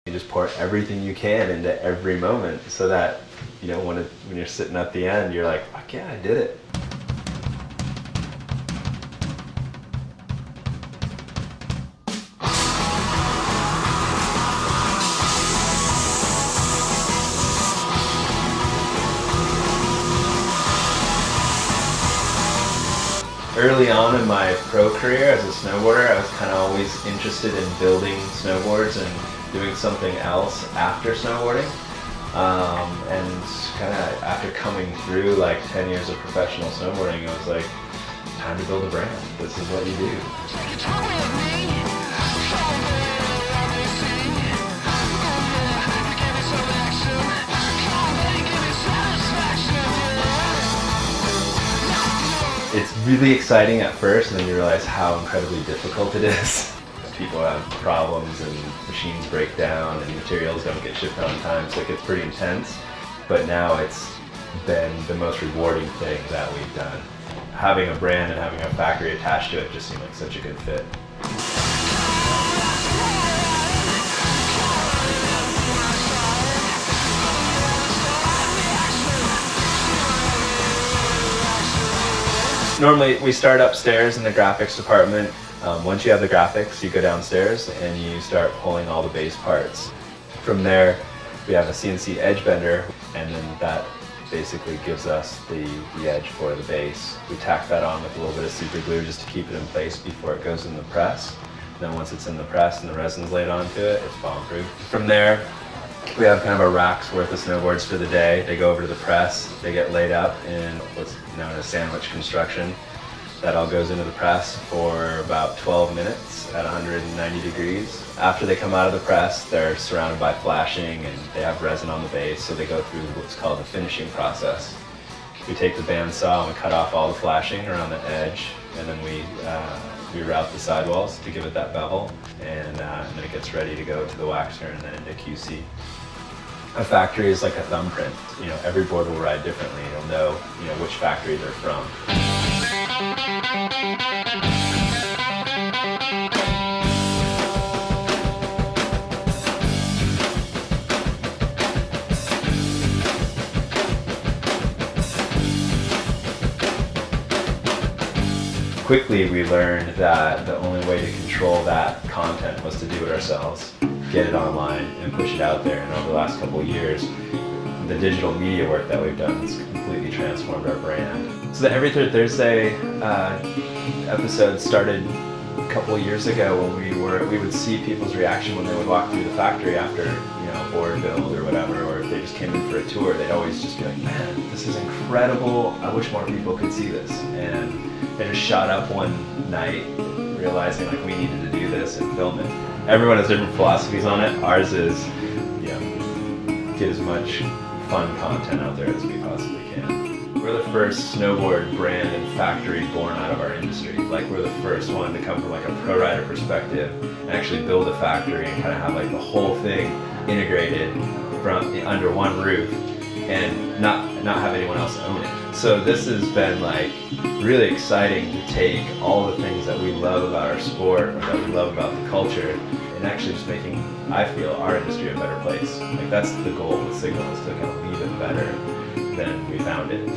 You just pour everything you can into every moment so that, you know, when you're sitting at the end, you're like, fuck yeah, I did it. Early on in my pro career as a snowboarder, I was kind of always interested in building snowboards and doing something else after snowboarding. And kind of after coming through like 10 years of professional snowboarding, it was like, time to build a brand. This is what you do. It's really exciting at first, and then you realize how incredibly difficult it is. People have problems and machines break down and materials don't get shipped on time, so it gets pretty intense. But now it's been the most rewarding thing that we've done. Having a brand and having a factory attached to it just seemed like such a good fit. Normally we start upstairs in the graphics department. Once you have the graphics, you go downstairs and you start pulling all the base parts. From there, we have a CNC edge bender, and then that basically gives us the edge for the base. We tack that on with a little bit of super glue just to keep it in place before it goes in the press. And then once it's in the press and the resin's laid onto it, it's bomb-proof. From there, we have kind of a rack's worth of snowboards for the day. They go over to the press, they get laid up in what's known as sandwich construction. That all goes into the press for about 12 minutes at 190 degrees. After they come out of the press, they're surrounded by flashing and they have resin on the base, so they go through what's called the finishing process. We take the bandsaw and we cut off all the flashing around the edge, and then we route the sidewalls to give it that bevel, and then it gets ready to go to the waxer and then into QC. A factory is like a thumbprint. You know, every board will ride differently. You'll know, which factory they're from. Quickly we learned that the only way to control that content was to do it ourselves, get it online and push it out there. And over the last couple of years, the digital media work that we've done has completely transformed our brand. So the Every Third Thursday episode started a couple of years ago when we would see people's reaction when they would walk through the factory after a board build or whatever, or if they just came in for a tour, they'd always just be like, man, this is incredible, I wish more people could see this. And they just shot up one night realizing like we needed to do this and film it. Everyone has different philosophies on it. Ours is, get as much fun content out there as we possibly can. We're the first snowboard brand and factory born out of our industry. Like, we're the first one to come from like a pro rider perspective and actually build a factory and kind of have like the whole thing integrated from under one roof and not have anyone else own it. So this has been like really exciting to take all the things that we love about our sport, or that we love about the culture, and actually just making, I feel, our industry a better place. Like, that's the goal with Signal, is to kind of leave it better than we found it.